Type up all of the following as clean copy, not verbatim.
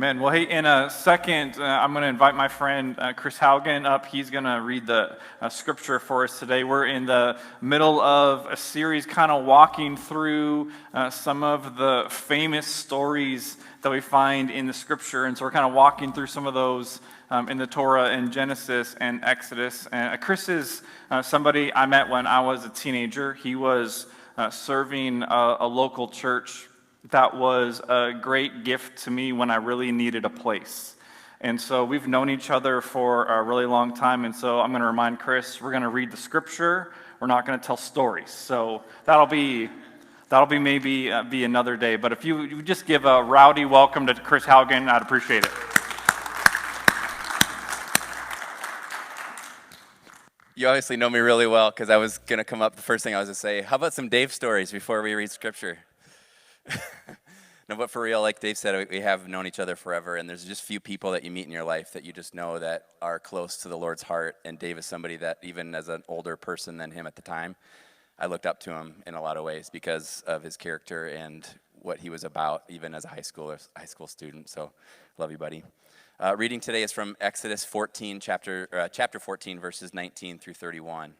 Amen. Well, hey, in a second, I'm going to invite my friend Chris Haugen up. He's going to read the scripture for us today. We're in the middle of a series kind of walking through some of the famous stories that we find in the scripture. And so we're kind of walking through some of those in the Torah in Genesis and Exodus. And Chris is somebody I met when I was a teenager. He was serving a local church. That was a great gift to me when I really needed a place. And so we've known each other for a really long time. And so I'm going to remind Chris, we're going to read the scripture. We're not going to tell stories. So that'll be maybe be another day. But if you just give a rowdy welcome to Chris Haugen, I'd appreciate it. You obviously know me really well because I was going to come up, the first thing I was going to say, how about some Dave stories before we read scripture? No, but for real, like Dave said, we have known each other forever, and there's just few people that you meet in your life that you just know that are close to the Lord's heart, and Dave is somebody that, even as an older person than him at the time, I looked up to him in a lot of ways because of his character and what he was about, even as a high school student, so love you, buddy. Reading today is from Exodus 14, chapter 14, verses 19 through 31.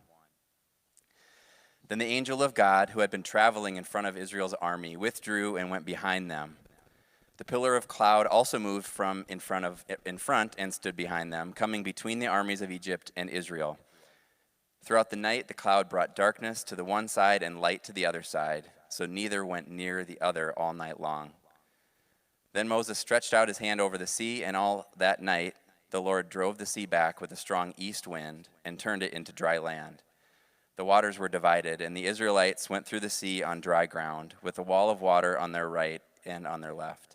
Then the angel of God, who had been traveling in front of Israel's army, withdrew and went behind them. The pillar of cloud also moved from in front and stood behind them, coming between the armies of Egypt and Israel. Throughout the night, the cloud brought darkness to the one side and light to the other side, so neither went near the other all night long. Then Moses stretched out his hand over the sea, and all that night the Lord drove the sea back with a strong east wind and turned it into dry land. The waters were divided, and the Israelites went through the sea on dry ground, with a wall of water on their right and on their left.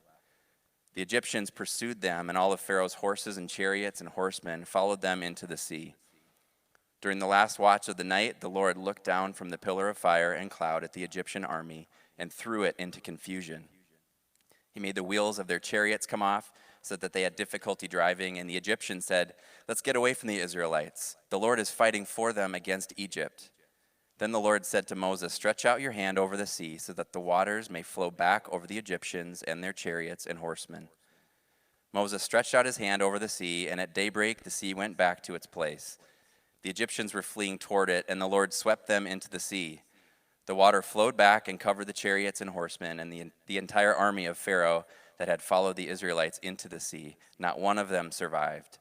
The Egyptians pursued them, and all of Pharaoh's horses and chariots and horsemen followed them into the sea. During the last watch of the night, the Lord looked down from the pillar of fire and cloud at the Egyptian army and threw it into confusion. He made the wheels of their chariots come off, so that they had difficulty driving, and the Egyptians said, "Let's get away from the Israelites. The Lord is fighting for them against Egypt." Then the Lord said to Moses, "Stretch out your hand over the sea, so that the waters may flow back over the Egyptians and their chariots and horsemen." Moses stretched out his hand over the sea, and at daybreak the sea went back to its place. The Egyptians were fleeing toward it, and the Lord swept them into the sea. The water flowed back and covered the chariots and horsemen, and the entire army of Pharaoh that had followed the Israelites into the sea. Not one of them survived.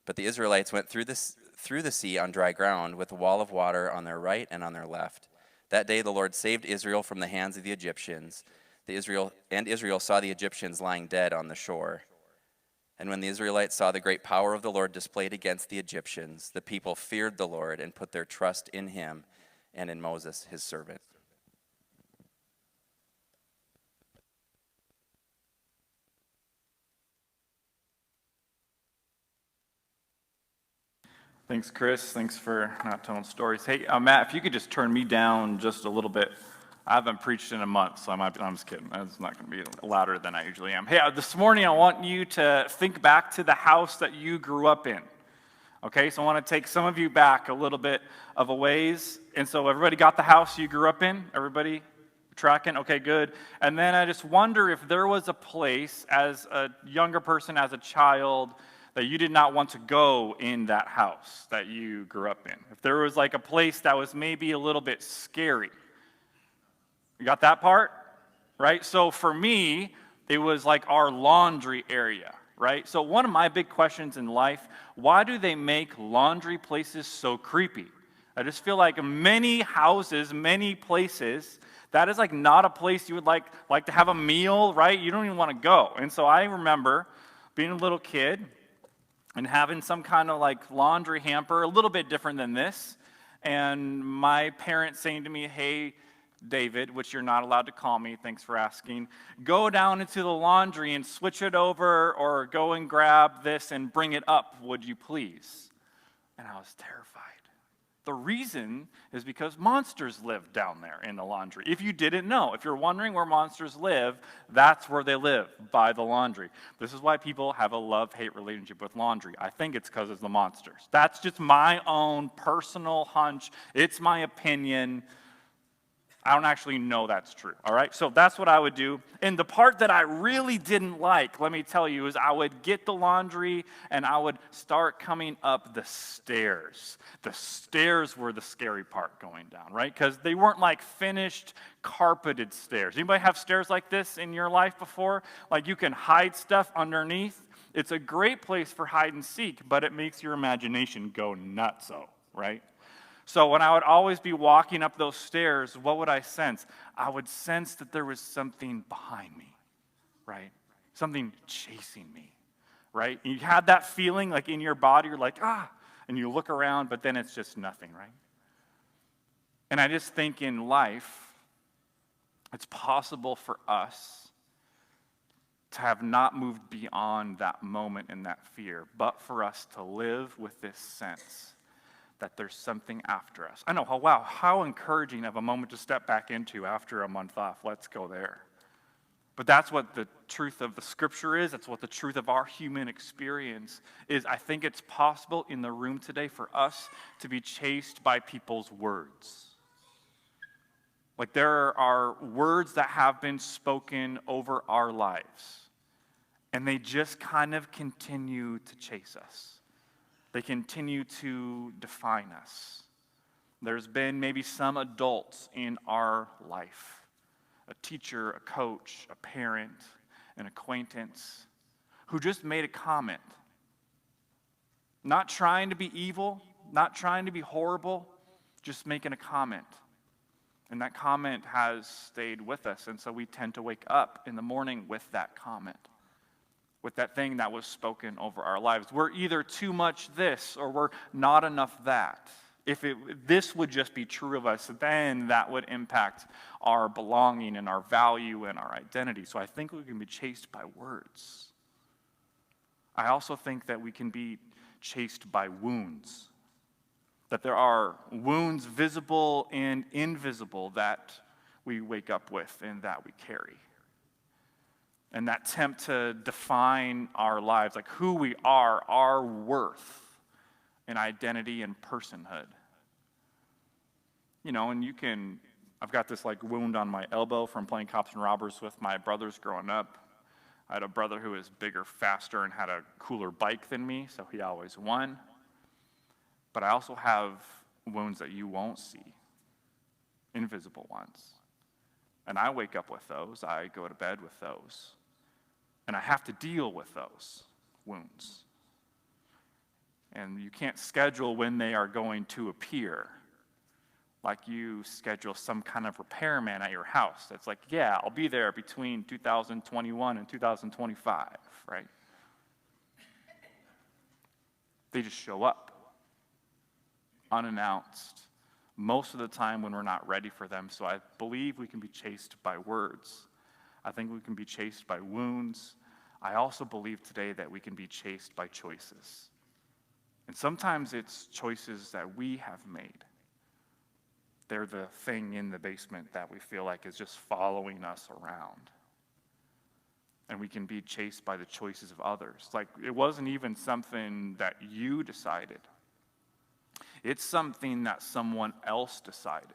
But the Israelites went through the sea on dry ground, with a wall of water on their right and on their left. That day the Lord saved Israel from the hands of the Egyptians. Israel saw the Egyptians lying dead on the shore. And when the Israelites saw the great power of the Lord displayed against the Egyptians, the people feared the Lord and put their trust in him and in Moses, his servant. Thanks, Chris. Thanks for not telling stories. Hey, Matt, if you could just turn me down just a little bit. I haven't preached in a month, so I'm just kidding. It's not going to be louder than I usually am. Hey, this morning I want you to think back to the house that you grew up in. Okay, so I want to take some of you back a little bit of a ways. And so everybody got the house you grew up in? Everybody tracking? Okay, good. And then I just wonder if there was a place as a younger person, as a child, that you did not want to go in that house that you grew up in. If there was like a place that was maybe a little bit scary. You got that part? Right? So for me, it was like our laundry area, right? So one of my big questions in life, why do they make laundry places so creepy? I just feel like many houses, many places, that is like not a place you would like to have a meal, right? You don't even want to go. And so I remember being a little kid and having some kind of like laundry hamper, a little bit different than this, and my parents saying to me, "Hey, David," which you're not allowed to call me, thanks for asking, "go down into the laundry and switch it over, or go and grab this and bring it up, would you please?" And I was terrified. The reason is because monsters live down there in the laundry. If you didn't know, if you're wondering where monsters live, that's where they live, by the laundry. This is why people have a love-hate relationship with laundry. I think it's because of the monsters. That's just my own personal hunch. It's my opinion. I don't actually know that's true, all right? So that's what I would do. And the part that I really didn't like, let me tell you, is I would get the laundry and I would start coming up the stairs. The stairs were the scary part going down, right? Because they weren't like finished carpeted stairs. Anybody have stairs like this in your life before? Like you can hide stuff underneath. It's a great place for hide and seek, but it makes your imagination go nutso, right? So when I would always be walking up those stairs, what would I sense? I would sense that there was something behind me, right? Something chasing me, right? You had that feeling like in your body, you're like, and you look around, but then it's just nothing, right? And I just think in life, it's possible for us to have not moved beyond that moment and that fear, but for us to live with this sense that there's something after us. I know, wow, how encouraging of a moment to step back into after a month off. Let's go there. But that's what the truth of the scripture is. That's what the truth of our human experience is. I think it's possible in the room today for us to be chased by people's words. Like there are words that have been spoken over our lives, and they just kind of continue to chase us. They continue to define us. There's been maybe some adults in our life, a teacher, a coach, a parent, an acquaintance, who just made a comment. Not trying to be evil, not trying to be horrible, just making a comment. And that comment has stayed with us, and so we tend to wake up in the morning with that comment, with that thing that was spoken over our lives. We're either too much this or we're not enough that. If this would just be true of us, then that would impact our belonging and our value and our identity. So I think we can be chased by words. I also think that we can be chased by wounds. That there are wounds visible and invisible that we wake up with and that we carry. And that attempt to define our lives, like who we are, our worth, and identity and personhood. You know, and I've got this like wound on my elbow from playing cops and robbers with my brothers growing up. I had a brother who was bigger, faster, and had a cooler bike than me, so he always won. But I also have wounds that you won't see, invisible ones. And I wake up with those, I go to bed with those. And I have to deal with those wounds. And you can't schedule when they are going to appear. Like you schedule some kind of repairman at your house. That's like, yeah, I'll be there between 2021 and 2025, right? They just show up, unannounced, most of the time when we're not ready for them. So I believe we can be chased by words. I think we can be chased by wounds. I also believe today that we can be chased by choices. And sometimes it's choices that we have made. They're the thing in the basement that we feel like is just following us around. And we can be chased by the choices of others. Like it wasn't even something that you decided. It's something that someone else decided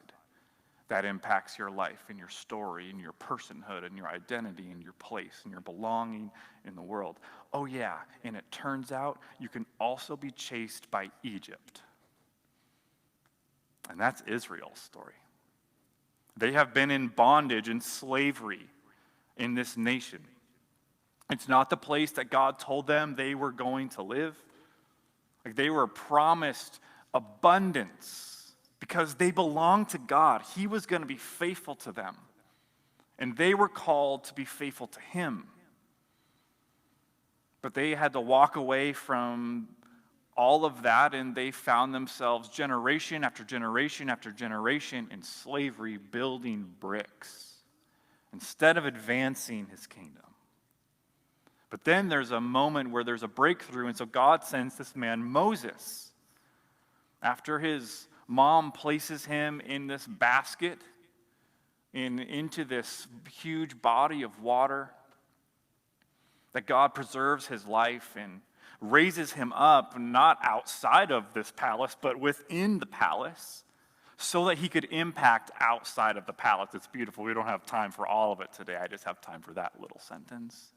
that impacts your life and your story and your personhood and your identity and your place and your belonging in the world. Oh yeah, and it turns out you can also be chased by Egypt. And that's Israel's story. They have been in bondage and slavery in this nation. It's not the place that God told them they were going to live. Like they were promised abundance because they belonged to God. He was going to be faithful to them. And they were called to be faithful to Him. But they had to walk away from all of that, and they found themselves generation after generation after generation in slavery, building bricks instead of advancing His kingdom. But then there's a moment where there's a breakthrough, and so God sends this man Moses. After his mom places him in this basket into this huge body of water, that God preserves his life and raises him up, not outside of this palace, but within the palace, so that he could impact outside of the palace. It's beautiful. We don't have time for all of it today. I just have time for that little sentence.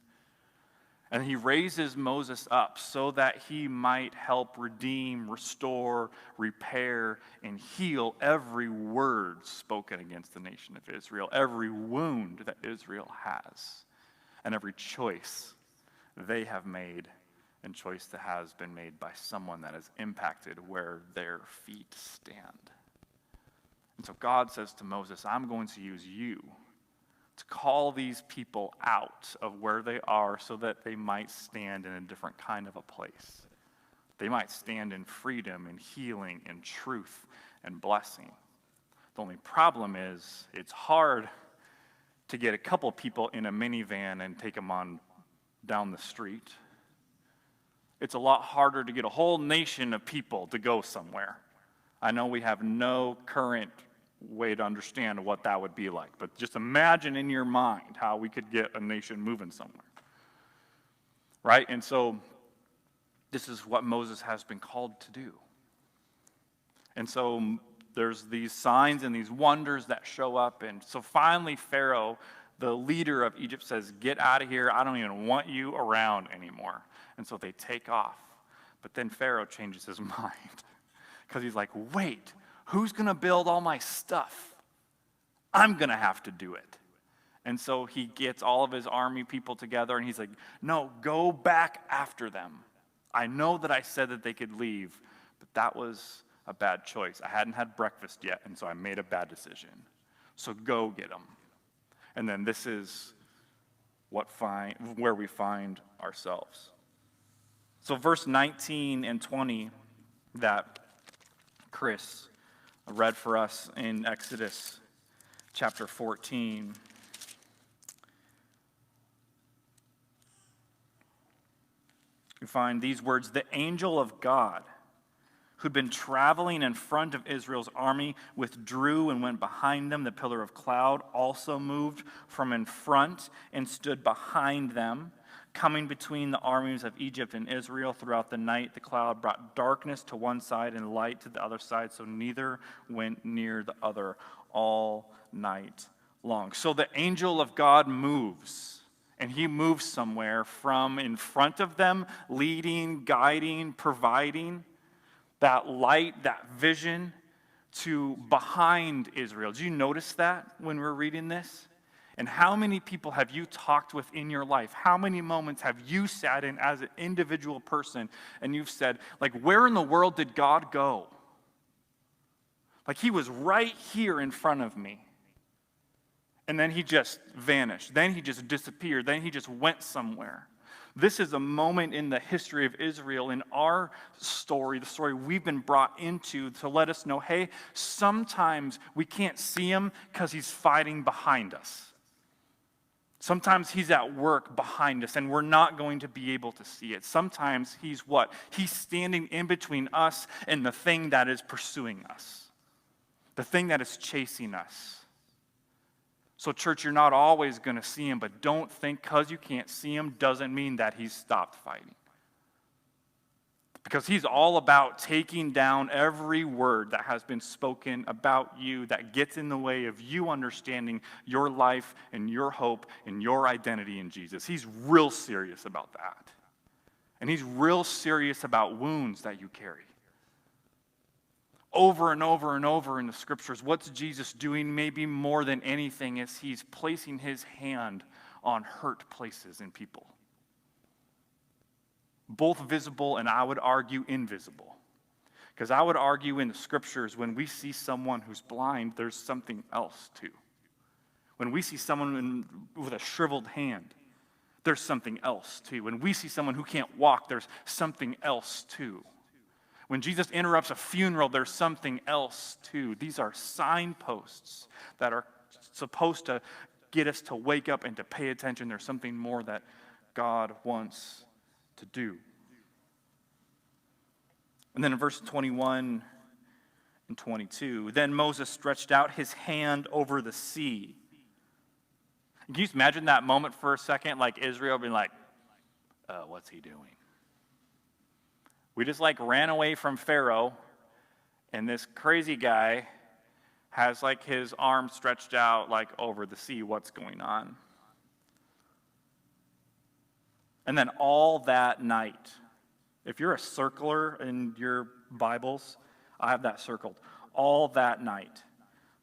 And he raises Moses up so that he might help redeem, restore, repair, and heal every word spoken against the nation of Israel, every wound that Israel has, and every choice they have made, and choice that has been made by someone that has impacted where their feet stand. And so God says to Moses, I'm going to use you to call these people out of where they are so that they might stand in a different kind of a place. They might stand in freedom and healing and truth and blessing. The only problem is it's hard to get a couple people in a minivan and take them on down the street. It's a lot harder to get a whole nation of people to go somewhere. I know we have no current way to understand what that would be like, but just imagine in your mind how we could get a nation moving somewhere, right? And so this is what Moses has been called to do. And so there's these signs and these wonders that show up, and so finally Pharaoh, the leader of Egypt, says, get out of here, I don't even want you around anymore. And so they take off, but then Pharaoh changes his mind because he's like, wait, who's going to build all my stuff? I'm going to have to do it. And so he gets all of his army people together, and he's like, no, go back after them. I know that I said that they could leave, but that was a bad choice. I hadn't had breakfast yet, and so I made a bad decision. So go get them. And then this is where we find ourselves. So verse 19 and 20 that Chris read for us in Exodus chapter 14. You find these words, the angel of God, who'd been traveling in front of Israel's army, withdrew and went behind them. The pillar of cloud also moved from in front and stood behind them, coming between the armies of Egypt and Israel throughout the night. The cloud brought darkness to one side and light to the other side, so neither went near the other all night long. So the angel of God moves, and he moves somewhere from in front of them, leading, guiding, providing that light, that vision, to behind Israel. Do you notice that when we're reading this? And how many people have you talked with in your life? How many moments have you sat in as an individual person and you've said, like, where in the world did God go? Like, he was right here in front of me. And then he just vanished. Then he just disappeared. Then he just went somewhere. This is a moment in the history of Israel, in our story, the story we've been brought into to let us know, hey, sometimes we can't see him because he's fighting behind us. Sometimes he's at work behind us, and we're not going to be able to see it. Sometimes he's what? He's standing in between us and the thing that is pursuing us, the thing that is chasing us. So, church, you're not always going to see him, but don't think because you can't see him doesn't mean that he's stopped fighting. Because he's all about taking down every word that has been spoken about you that gets in the way of you understanding your life and your hope and your identity in Jesus. He's real serious about that. And he's real serious about wounds that you carry. Over and over and over in the scriptures, what's Jesus doing? Maybe more than anything is he's placing his hand on hurt places in people. Both visible and I would argue invisible. Because I would argue in the scriptures, when we see someone who's blind, there's something else too. When we see someone with a shriveled hand, there's something else too. When we see someone who can't walk, there's something else too. When Jesus interrupts a funeral, there's something else too. These are signposts that are supposed to get us to wake up and to pay attention. There's something more that God wants to do. And then in verse 21 and 22, then Moses stretched out his hand over the sea. Can you just imagine that moment for a second, like Israel being like, what's he doing? We just ran away from Pharaoh, and this crazy guy has like his arm stretched out like over the sea. What's going on? And then all that night, if you're a circler in your Bibles, I have that circled. All that night,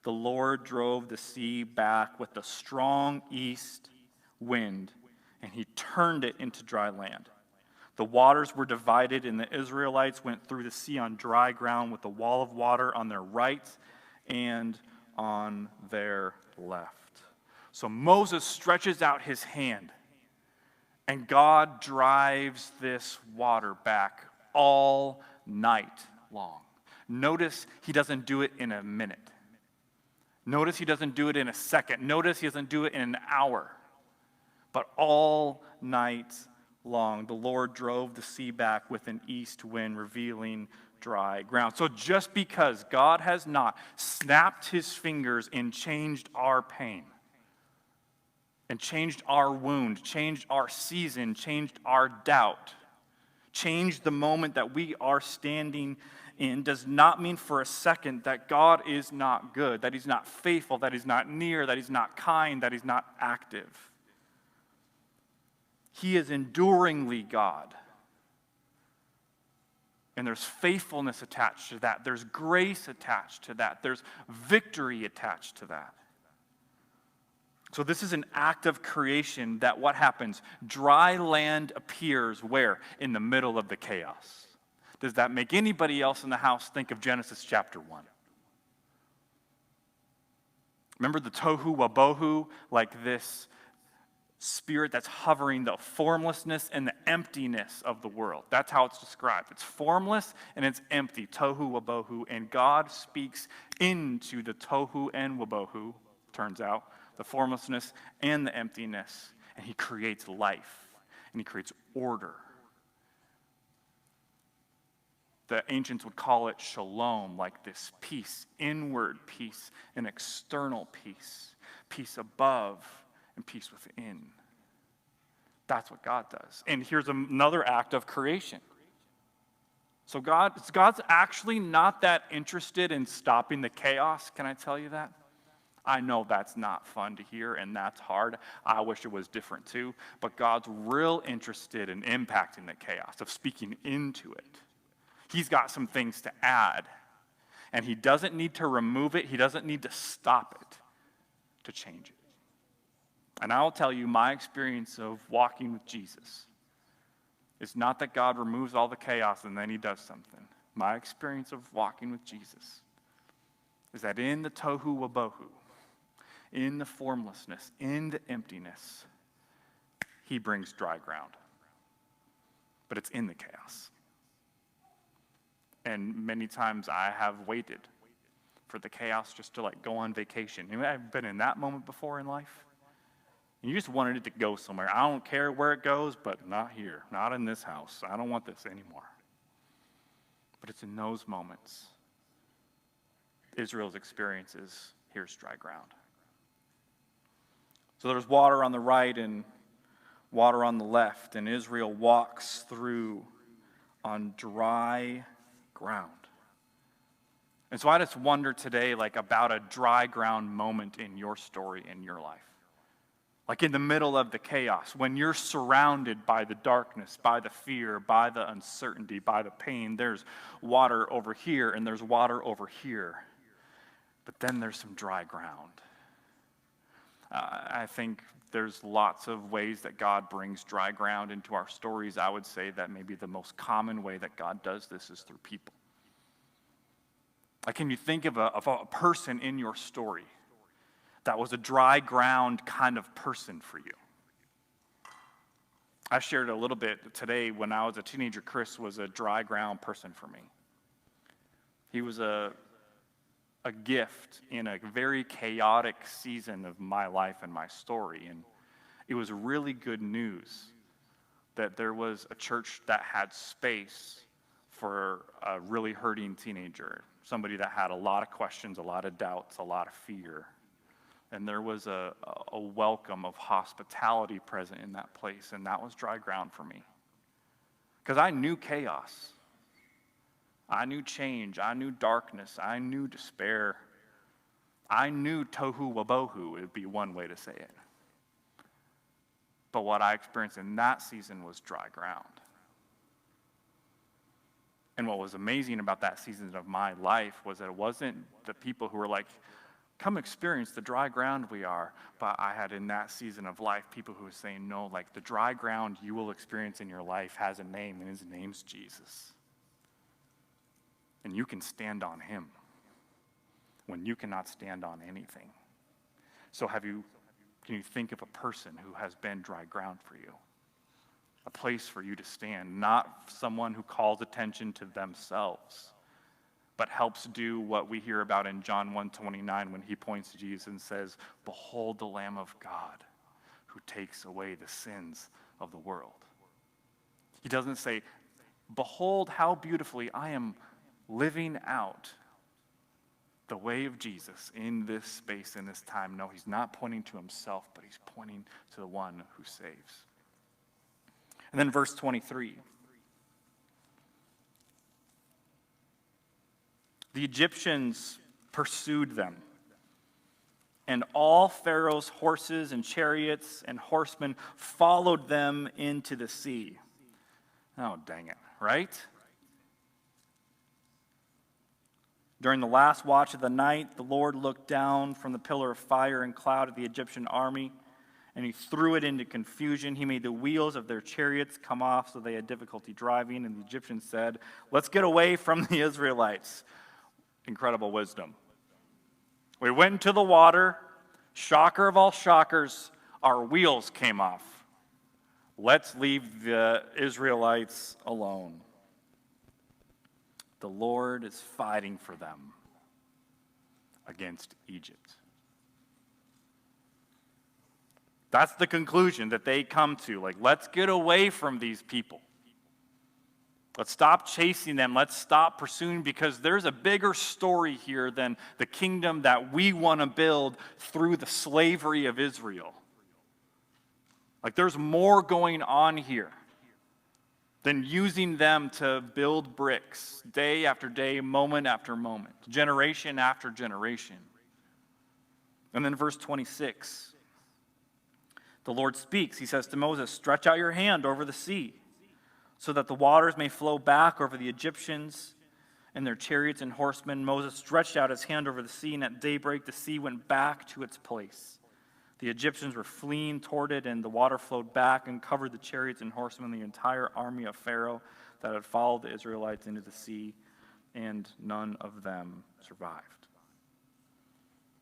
the Lord drove the sea back with a strong east wind, and he turned it into dry land. The waters were divided, and the Israelites went through the sea on dry ground with a wall of water on their right and on their left. So Moses stretches out his hand, and God drives this water back all night long. Notice he doesn't do it in a minute. Notice he doesn't do it in a second. Notice he doesn't do it in an hour. But all night long, the Lord drove the sea back with an east wind, revealing dry ground. So just because God has not snapped his fingers and changed our pain, and changed our wound, changed our season, changed our doubt, changed the moment that we are standing in, does not mean for a second that God is not good, that he's not faithful, that he's not near, that he's not kind, that he's not active. He is enduringly God. And there's faithfulness attached to that. There's grace attached to that. There's victory attached to that. So this is an act of creation that what happens? Dry land appears where? In the middle of the chaos. Does that make anybody else in the house think of Genesis chapter 1? Remember the tohu wabohu, like this spirit that's hovering, the formlessness and the emptiness of the world. That's how it's described. It's formless and it's empty, tohu wabohu, and God speaks into the tohu and wabohu, turns out, the formlessness and the emptiness, and he creates life, and he creates order. The ancients would call it shalom, like this peace, inward peace, an external peace, peace above and peace within. That's what God does. And here's another act of creation. So God's actually not that interested in stopping the chaos. Can I tell you that? I know that's not fun to hear, and that's hard. I wish it was different too. But God's real interested in impacting the chaos, of speaking into it. He's got some things to add. And he doesn't need to remove it. He doesn't need to stop it to change it. And I'll tell you, my experience of walking with Jesus is not that God removes all the chaos and then he does something. My experience of walking with Jesus is that in the tohu wabohu, in the formlessness, in the emptiness, he brings dry ground. But it's in the chaos. And many times I have waited for the chaos just to like go on vacation. You know, I've been in that moment before in life. And you just wanted it to go somewhere. I don't care where it goes, but not here, not in this house. I don't want this anymore. But it's in those moments Israel's experiences, here's dry ground. So there's water on the right and water on the left, and Israel walks through on dry ground. And so I just wonder today, like, about a dry ground moment in your story, in your life. Like in the middle of the chaos, when you're surrounded by the darkness, by the fear, by the uncertainty, by the pain, there's water over here and there's water over here. But then there's some dry ground. I think there's lots of ways that God brings dry ground into our stories. I would say that maybe the most common way that God does this is through people. Like, can you think of a person in your story that was a dry ground kind of person for you? I shared a little bit today. When I was a teenager, Chris was a dry ground person for me. He was a gift in a very chaotic season of my life and my story. And it was really good news that there was a church that had space for a really hurting teenager, somebody that had a lot of questions, a lot of doubts, a lot of fear. And there was a welcome of hospitality present in that place, and that was dry ground for me. Because I knew chaos. I knew change. I knew darkness. I knew despair. I knew tohu wabohu would be one way to say it. But what I experienced in that season was dry ground. And what was amazing about that season of my life was that it wasn't the people who were like, come experience the dry ground we are. But I had in that season of life people who were saying, no, like the dry ground you will experience in your life has a name, and his name's Jesus. And you can stand on him when you cannot stand on anything. So can you think of a person who has been dry ground for you? A place for you to stand, not someone who calls attention to themselves, but helps do what we hear about in John 1:29 when he points to Jesus and says, behold the Lamb of God who takes away the sins of the world. He doesn't say, behold how beautifully I am living out the way of Jesus in this space, in this time. No, he's not pointing to himself, but he's pointing to the one who saves. And then verse 23. The Egyptians pursued them, and all Pharaoh's horses and chariots and horsemen followed them into the sea. Oh, dang it, right? During the last watch of the night, the Lord looked down from the pillar of fire and cloud at the Egyptian army, and he threw it into confusion. He made the wheels of their chariots come off so they had difficulty driving, and the Egyptians said, let's get away from the Israelites. Incredible wisdom. We went into the water. Shocker of all shockers, our wheels came off. Let's leave the Israelites alone. The Lord is fighting for them against Egypt. That's the conclusion that they come to. Like, let's get away from these people. Let's stop chasing them. Let's stop pursuing, because there's a bigger story here than the kingdom that we want to build through the slavery of Israel. Like, there's more going on here than using them to build bricks day after day, moment after moment, generation after generation. And then verse 26. The Lord speaks. He says to Moses, stretch out your hand over the sea so that the waters may flow back over the Egyptians and their chariots and horsemen. Moses stretched out his hand over the sea, and at daybreak the sea went back to its place. The Egyptians were fleeing toward it, and the water flowed back and covered the chariots and horsemen, the entire army of Pharaoh that had followed the Israelites into the sea, and none of them survived.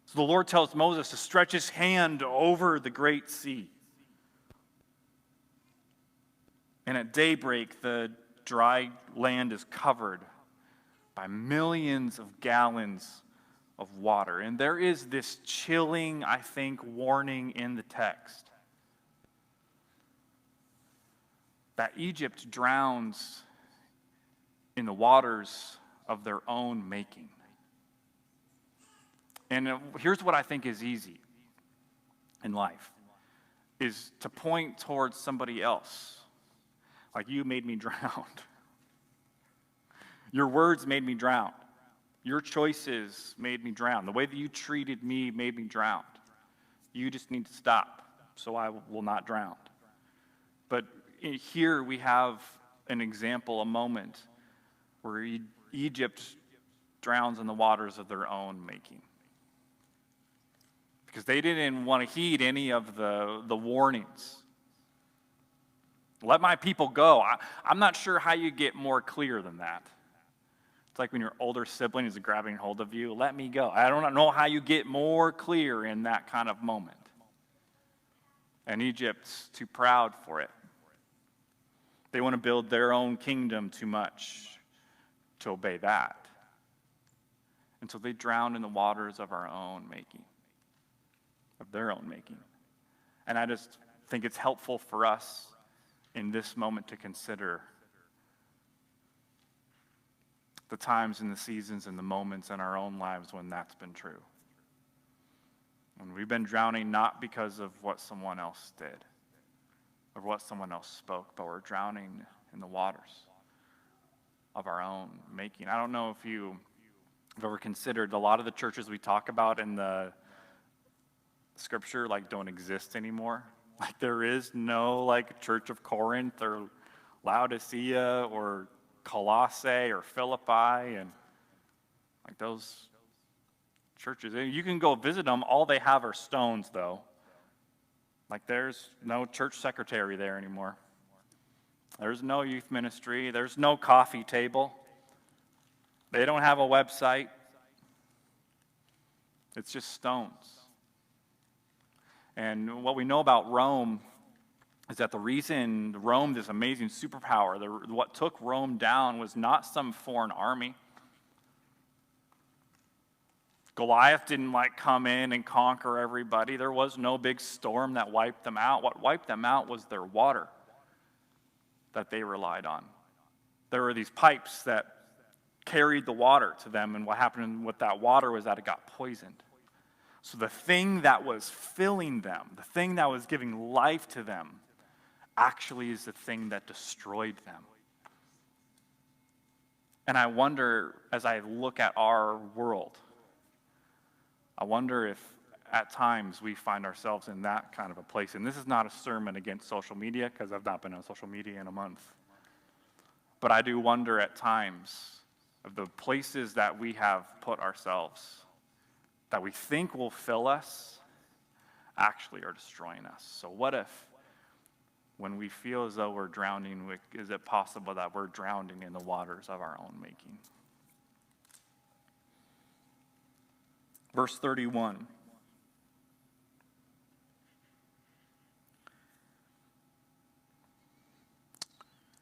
So the Lord tells Moses to stretch his hand over the great sea. And at daybreak, the dry land is covered by millions of gallons of water. And there is this chilling, I think, warning in the text that Egypt drowns in the waters of their own making. And here's what I think is easy in life, is to point towards somebody else. Like, you made me drown. Your words made me drown. Your choices made me drown. The way that you treated me made me drown. You just need to stop, so I will not drown. But here we have an example, a moment, where Egypt drowns in the waters of their own making. Because they didn't want to heed any of the warnings. Let my people go. I'm not sure how you get more clear than that. It's like when your older sibling is grabbing hold of you. Let me go. I don't know how you get more clear in that kind of moment. And Egypt's too proud for it. They want to build their own kingdom too much to obey that. And so they drown in the waters of our own making, of their own making. And I just think it's helpful for us in this moment to consider the times and the seasons and the moments in our own lives when that's been true. When we've been drowning not because of what someone else did or what someone else spoke, but we're drowning in the waters of our own making. I don't know if you I've ever considered a lot of the churches we talk about in the scripture like don't exist anymore. Like there is no like Church of Corinth or Laodicea or Colossae or Philippi, and like those churches. You can go visit them. All they have are stones, though. Like there's no church secretary there anymore. There's no youth ministry. There's no coffee table. They don't have a website. It's just stones. And what we know about Rome is that the reason Rome, this amazing superpower, what took Rome down was not some foreign army. Goliath didn't like come in and conquer everybody. There was no big storm that wiped them out. What wiped them out was their water that they relied on. There were these pipes that carried the water to them, and what happened with that water was that it got poisoned. So the thing that was filling them, the thing that was giving life to them, actually is the thing that destroyed them. And I wonder, as I look at our world, I wonder if at times we find ourselves in that kind of a place. And this is not a sermon against social media, because I've not been on social media in a month. But I do wonder at times of the places that we have put ourselves that we think will fill us actually are destroying us. So what if when we feel as though we're drowning, is it possible that we're drowning in the waters of our own making? Verse 31.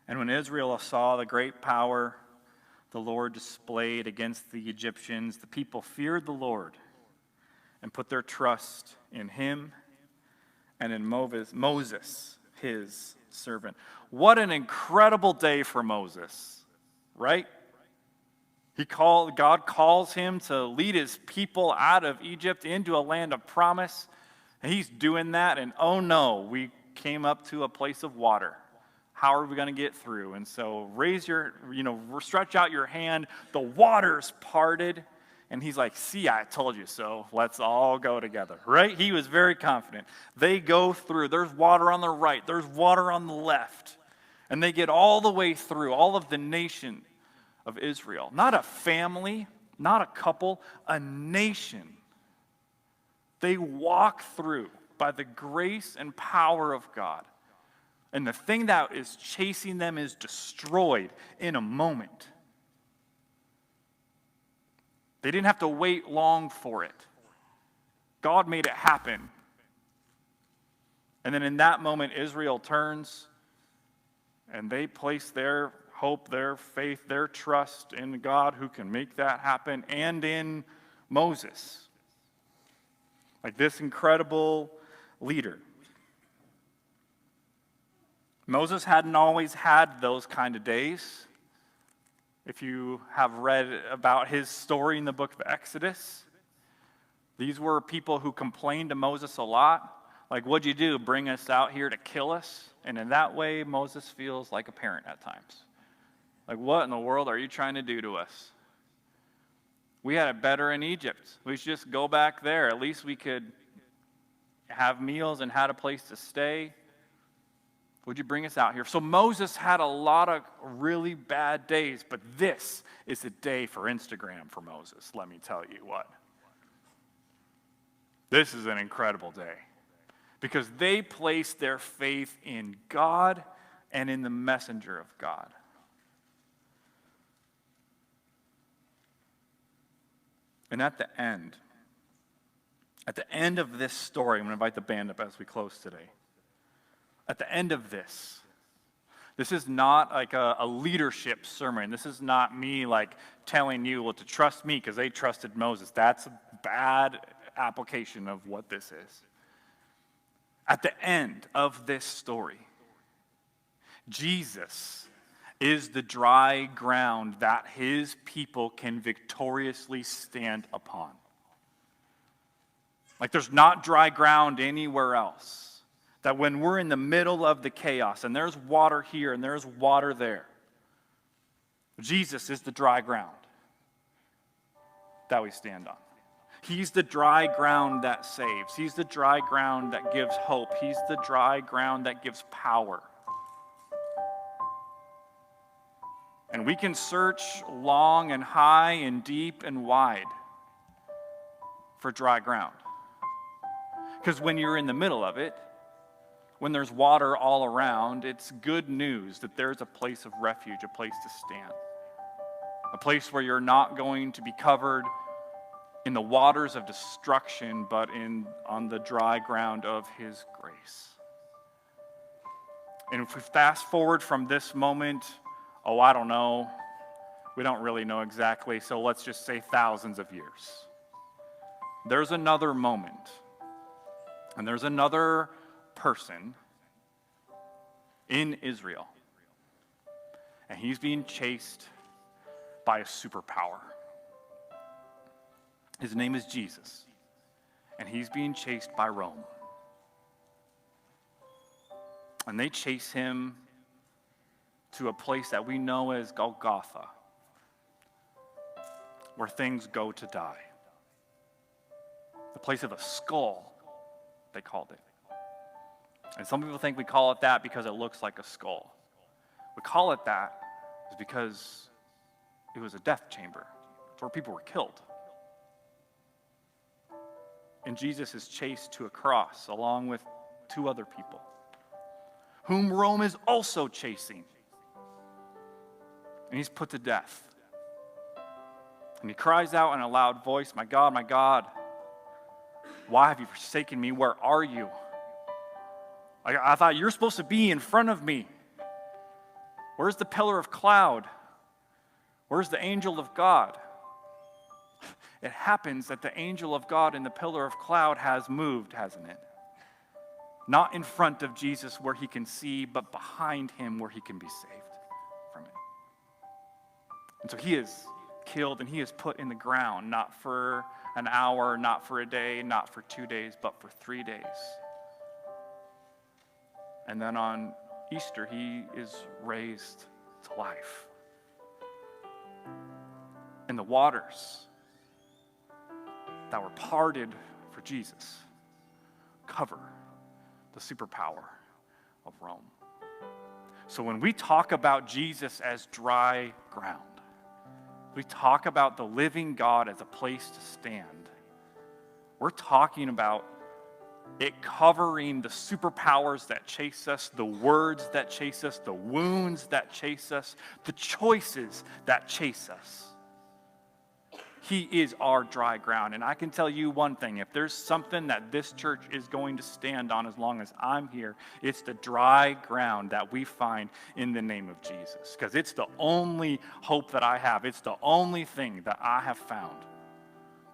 And when Israel saw the great power the Lord displayed against the Egyptians, the people feared the Lord and put their trust in him and in Moses, his servant. What an incredible day for Moses, right? God calls him to lead his people out of Egypt into a land of promise. And he's doing that, and oh no, we came up to a place of water. How are we going to get through? And so stretch out your hand. The water's parted. And he's like, see, I told you so. Let's all go together, right? He was very confident. They go through. There's water on the right. There's water on the left. And they get all the way through, all of the nation of Israel. Not a family, not a couple, a nation. They walk through by the grace and power of God. And the thing that is chasing them is destroyed in a moment. They didn't have to wait long for it. God made it happen. And then in that moment, Israel turns and they place their hope, their faith, their trust in God who can make that happen, and in Moses. Like this incredible leader. Moses hadn't always had those kind of days. If you have read about his story in the book of Exodus, these were people who complained to Moses a lot. Like, what'd you do? Bring us out here to kill us? And in that way, Moses feels like a parent at times. Like, what in the world are you trying to do to us? We had it better in Egypt. We should just go back there. At least we could have meals and had a place to stay. Would you bring us out here? So Moses had a lot of really bad days, but this is a day for Instagram for Moses, let me tell you what. This is an incredible day because they placed their faith in God and in the messenger of God. And at the end of this story, I'm going to invite the band up as we close today. At the end of this is not like a leadership sermon. This is not me like telling you to trust me because they trusted Moses. That's a bad application of what this is. At the end of this story, Jesus is the dry ground that his people can victoriously stand upon. Like there's not dry ground anywhere else. That when we're in the middle of the chaos, and there's water here and there's water there, Jesus is the dry ground. that we stand on. He's the dry ground that saves. He's the dry ground that gives hope. He's the dry ground that gives power. And we can search long and high and deep and wide for dry ground. Because when you're in the middle of it, when there's water all around, it's good news that there's a place of refuge, a place to stand. A place where you're not going to be covered in the waters of destruction, but on the dry ground of His grace. And if we fast forward from this moment, I don't know, we don't really know exactly, so let's just say thousands of years. There's another moment, and there's another person in Israel, and he's being chased by a superpower. His name is Jesus, and he's being chased by Rome. And they chase him to a place that we know as Golgotha, where things go to die. The place of a skull, they called it. And some people think we call it that because it looks like a skull. We call it that is because it was a death chamber. It's where people were killed. And Jesus is chased to a cross along with two other people, whom Rome is also chasing. And he's put to death. And he cries out in a loud voice, my God, why have you forsaken me? Where are you? I thought you were supposed to be in front of me. Where's the pillar of cloud? Where's the angel of God? It happens that the angel of God in the pillar of cloud has moved, hasn't it? Not in front of Jesus where he can see, but behind him where he can be saved from it. And so he is killed and he is put in the ground, not for an hour, not for a day, not for 2 days, but for 3 days. And then on Easter, he is raised to life. And the waters that were parted for Jesus cover the superpower of Rome. So when we talk about Jesus as dry ground, we talk about the living God as a place to stand, we're talking about it covering the superpowers that chase us, the words that chase us, the wounds that chase us, the choices that chase us. He is our dry ground. And I can tell you one thing, if there's something that this church is going to stand on as long as I'm here, it's the dry ground that we find in the name of Jesus. Because it's the only hope that I have. It's the only thing that I have found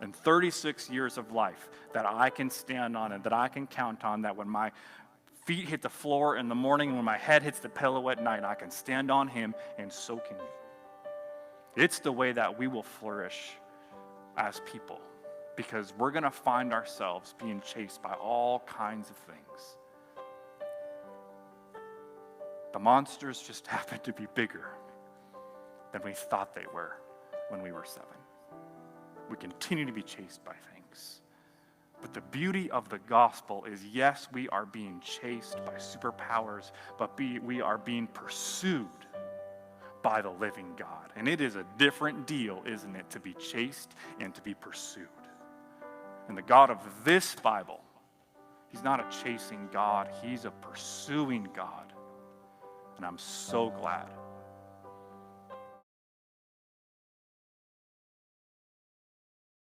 in 36 years of life that I can stand on and that I can count on, that when my feet hit the floor in the morning and when my head hits the pillow at night, I can stand on him, and so can you. It's the way that we will flourish as people, because we're going to find ourselves being chased by all kinds of things. The monsters just happen to be bigger than we thought they were when we were 7. We continue to be chased by things. But the beauty of the gospel is, yes, we are being chased by superpowers, but we are being pursued by the living God. And it is a different deal, isn't it, to be chased and to be pursued. And the God of this Bible, he's not a chasing God, he's a pursuing God. And I'm so glad